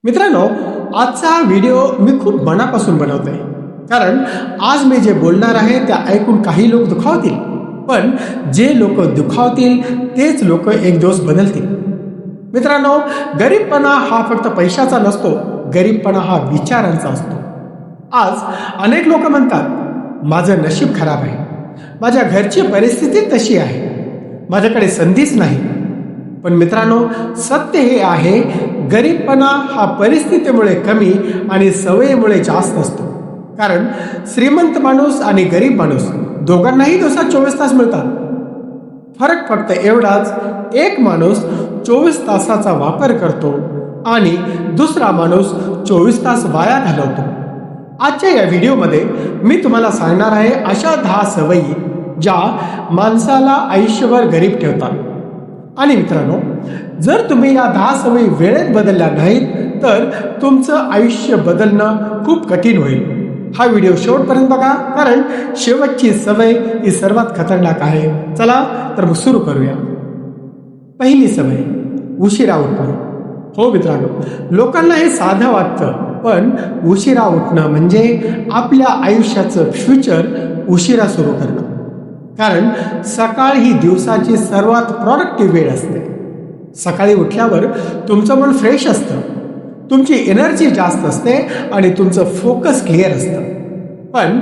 मित्रांनो, आजचा व्हिडिओ मी खूप मनापासून बनवतोय. कारण आज मी जे बोलणार आहे ते ऐकून काही लोक दुखावतील, पण जे लोक दुखावतील तेच लोक एक दिवस बदलतील. मित्रांनो, गरीबपणा हा फक्त पैशाचा नसतो, गरीबपणा हा विचारांचा असतो. आज अनेक लोक म्हणतात, माझं नशीब खराब आहे, माझ्या घरची परिस्थिती तशी आहे, माझ्याकडे संधीच नाही. पण मित्रांनो, सत्य हे आहे, गरीबपणा हा परिस्थितीमुळे कमी आणि सवयीमुळे जास्त असतो. कारण श्रीमंत माणूस आणि गरीब माणूस दोघांनाही दिवसात 24 तास मिळतात. फरक फक्त एवढाच, एक माणूस 24 तासाचा वापर करतो आणि दुसरा माणूस 24 तास वाया घालवतो. आजच्या या व्हिडिओमध्ये मी तुम्हाला सांगणार आहे अशा 10 सवयी ज्या माणसाला आयुष्यभर गरीब ठेवतात. आणि मित्रांनो, जर तुम्ही या 10 सवयी वेळेत बदलल्या नाहीत तर तुमचं आयुष्य बदलणं खूप कठीण होईल. हा व्हिडिओ शेवटपर्यंत बघा, कारण शेवटची सवय ही सर्वात खतरनाक आहे. चला तर मग सुरू करूया. पहिली सवय, उशिरा उठणं. हो मित्रांनो, लोकांना हे साधं वाटतं, पण उशिरा उठणं म्हणजे आपल्या आयुष्याचं फ्युचर उशिरा सुरू करणं. कारण सकाळ ही दिवसाची सर्वात प्रोडक्टिव्ह वेळ असते. सकाळी उठल्यावर तुमचं मन फ्रेश असतं, तुमची एनर्जी जास्त असते आणि तुमचं फोकस क्लिअर असतं. पण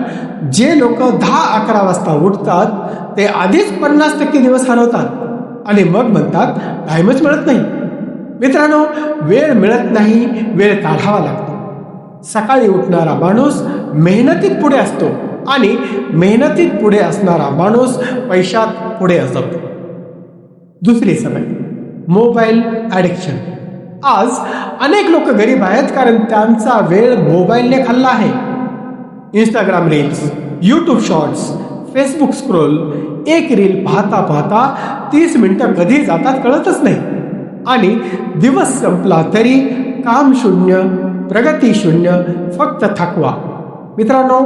जे लोक 10-11 वाजता उठतात ते आधीच 50% दिवस हरवतात आणि मग म्हणतात टाइमच मिळत नाही. मित्रांनो, वेळ मिळत नाही, वेळ काढावा लागतो. सकाळी उठणारा माणूस मेहनतीत पुढे असतो आणि मेहनतीत पुढे असणारा माणूस पैशात पुढे असतो. दुसरी सवय, मोबाईल ॲडिक्शन. आज अनेक लोक गरीब आहेत कारण त्यांचा वेळ मोबाईलने खाल्ला आहे. Instagram reels, YouTube shorts, Facebook scroll, एक रील पाहता पाहता 30 मिनिटं कधी जातात कळतच नाही. आणि दिवस संपला तरी काम शून्य, प्रगती शून्य, फक्त थकवा. मित्रांनो,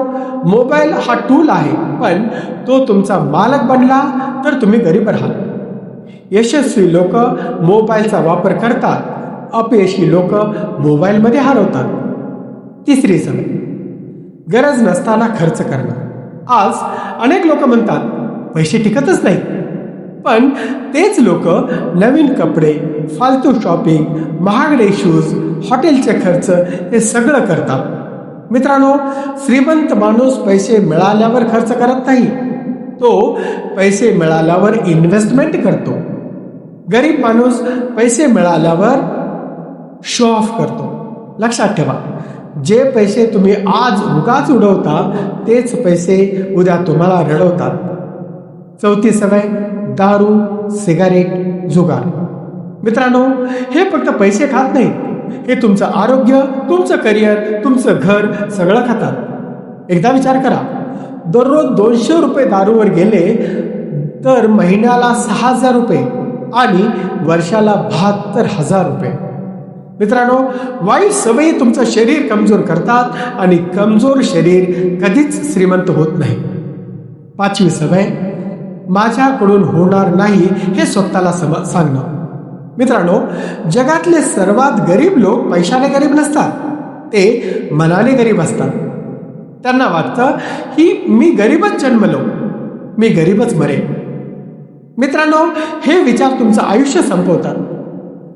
मोबाईल हा टूल आहे, पण तो तुमचा मालक बनला तर तुम्ही गरीब राहाल. यशस्वी लोक मोबाईलचा वापर करतात, अपयशी लोक मोबाईलमध्ये हरवतात. तिसरी सवय, गरज नसताना खर्च करणं. आज अनेक लोक म्हणतात पैसे टिकतच नाही, पण तेच लोक नवीन कपडे, फालतू शॉपिंग, महागडे शूज, हॉटेलचे खर्च हे सगळं करतात. मित्रांनो, श्रीमंत माणूस पैसे मिळाल्यावर खर्च करत नाही, तो पैसे मिळाल्यावर इन्व्हेस्टमेंट करतो. गरीब माणूस पैसे मिळाल्यावर शो ऑफ करतो. लक्षात ठेवा, जे पैसे तुम्ही आज उगाच उडवता तेच पैसे उद्या तुम्हाला रडवतात. चौथी सवय, दारू, सिगारेट, जुगार. मित्रांनो, हे फक्त पैसे खात नाहीत, हे तुमचं आरोग्य, तुमचं करिअर, तुमचं घर सगळं खातात. एकदा विचार करा, दररोज 200 रुपये दारूवर गेले तर महिन्याला 6,000 रुपये आणि वर्षाला 72,000 रुपये. मित्रांनो, वाईट सवयी तुमचं शरीर कमजोर करतात आणि कमजोर शरीर कधीच श्रीमंत होत नाही. पाचवी सवय, माझ्याकडून होणार नाही हे स्वतःला सांगणं. मित्रांनो, जगातले सर्वात गरीब लोक पैशाने गरीब नसतात, ते मनाने गरीब असतात. त्यांना वाटतं की मी गरीबच जन्मलो, मी गरीबच मरेन. मित्रांनो, हे विचार तुमचं आयुष्य संपवतात.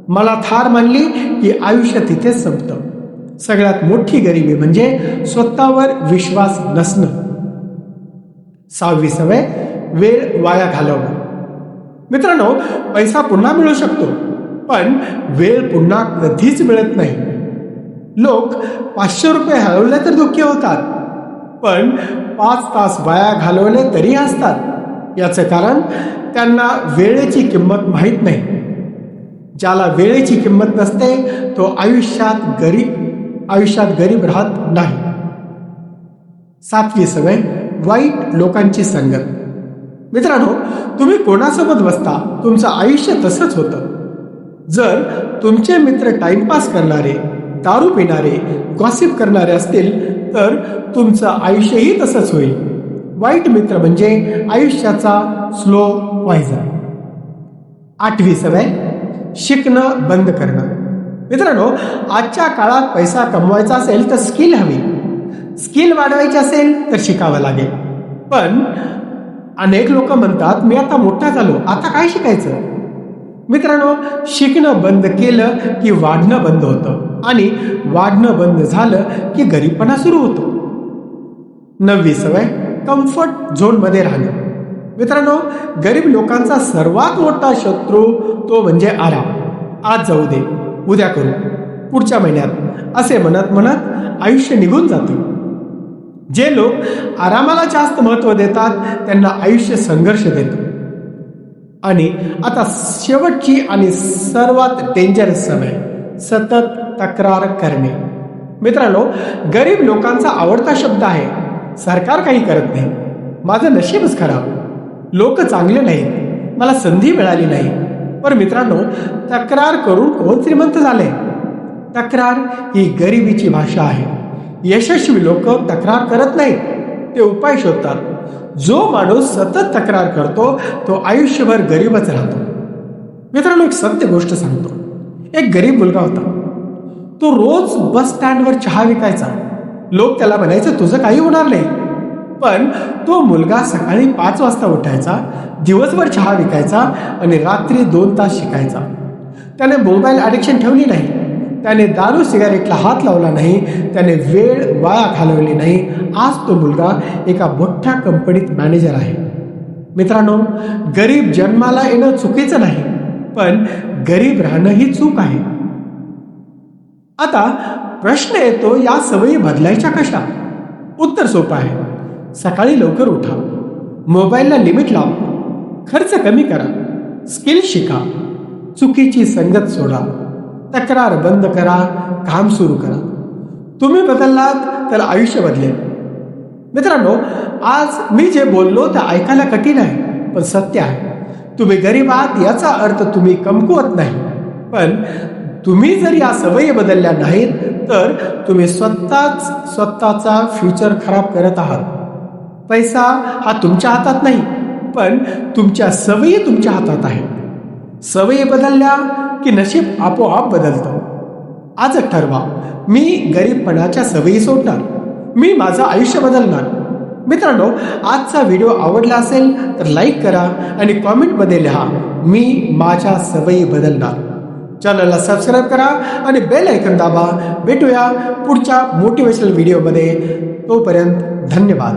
मला थार मानली की आयुष्य तिथेच संपतं. सगळ्यात मोठी गरिबी म्हणजे स्वतःवर विश्वास नसणं. सहावी सवय, वेळ वाया घालवणं. मित्रांनो, पैसा पुन्हा मिळू शकतो, पण वेळ पुन्हा कधीच मिळत नाही. लोक 500 रुपये हरवले तर दुःखी होतात, पण 5 तास वाया घालवले तरी हसतात. याचं कारण त्यांना वेळेची किंमत माहीत नाही. ज्याला वेळेची किंमत नसते तो आयुष्यात गरीब राहत नाही. सातवी सवय, वाईट लोकांची संगत. मित्रांनो, तुम्ही कोणासोबत बसता तुमचं आयुष्य तसंच होतं. जर तुमचे मित्र टाइमपास करणारे, दारू पिणारे, गॉसिप करणारे असतील तर तुमचं आयुष्यही तसंच होईल. वाईट मित्र म्हणजे आयुष्याचा स्लो पॉइझन. आठवी सवय, शिकणं बंद करणं. मित्रांनो, आजच्या काळात पैसा कमवायचा असेल तर स्किल हवी. स्किल वाढवायची असेल तर शिकावं लागेल. पण अनेक लोक म्हणतात मी आता मोठा झालो, आता काय शिकायचं. मित्रांनो, शिकणं बंद केलं की वाढणं बंद होतं आणि वाढणं बंद झालं की गरीबपणा सुरू होतो. 9वी सवय कम्फर्ट झोनमध्ये राहणं. मित्रांनो, गरीब लोकांचा सर्वात मोठा शत्रू तो म्हणजे आराम. आज जाऊ दे, उद्या करू, पुढच्या महिन्यात असे म्हणत म्हणत आयुष्य निघून जातं. जे लोक आरामाला जास्त महत्त्व देतात त्यांना आयुष्य संघर्ष देतं. आणि आता शेवटची आणि सर्वात डेंजरस सवय, सतत तक्रार करणे. मित्रांनो, गरीब लोकांचा आवडता शब्द आहे सरकार काही करत नाही, माझं नशीबच खराब, लोक चांगले नाहीत, मला संधी मिळाली नाही. पण मित्रांनो, तक्रार करून कोण श्रीमंत झाले. तक्रार ही गरिबीची भाषा आहे. यशस्वी लोक तक्रार करत नाहीत, ते उपाय शोधतात. जो माणूस सतत तक्रार करतो तो आयुष्यभर गरीबच राहतो. मित्रांनो, एक सत्य गोष्ट सांगतो. एक गरीब मुलगा होता. तो रोज बस स्टँडवर चहा विकायचा. लोक त्याला म्हणायचे तुझं काही होणार नाही. पण तो मुलगा सकाळी 5 वाजता उठायचा, दिवसभर चहा विकायचा आणि रात्री 2 तास शिकायचा. त्याने मोबाईल ॲडिक्शन ठेवली नाही, त्याने दारू सिगारेटला हात लावला नाही, त्याने वेळ वाया घालवली नाही. आज तो मुलगा एका मोठ्या कंपनीत मॅनेजर आहे. मित्रांनो, गरीब जन्माला येणं चुकीचं नाही, पण गरीब राहणं ही चूक आहे. आता प्रश्न येतो, या सवयी बदलायच्या कशा? उत्तर सोपं आहे. सकाळी लवकर उठा, मोबाईलला लिमिट लावा, खर्च कमी करा, स्किल शिका, चुकीची संगत सोडा, तक्रार बंद करा, काम सुरू करा. तुम्ही बदललात तर आयुष्य बदलेल. मित्रांनो, आज मी जे बोललो ते ऐकायला कठीण आहे, पण सत्य आहे. तुम्ही गरीब आहात याचा अर्थ तुम्ही कमकुवत नाही. पण तुम्ही जर या सवयी बदलल्या नाहीत तर तुम्ही स्वतःचा फ्युचर खराब करत आहात. पैसा हा तुमच्या हातात नाही, पण तुमच्या सवयी तुमच्या हातात आहे. सवयी बदलल्या की नशीब आपोआप बदलतं. आजच ठरवा, मी गरीबपणाच्या सवयी सोडणार, मी माझं आयुष्य बदलणार. मित्रांनो, आजचा व्हिडिओ आवडला असेल तर लाईक करा आणि कॉमेंटमध्ये लिहा मी माझ्या सवयी बदलणार. चॅनलला सबस्क्राईब करा आणि बेल आयकॉन दाबा. भेटूया पुढच्या मोटिवेशनल व्हिडिओमध्ये. तोपर्यंत धन्यवाद.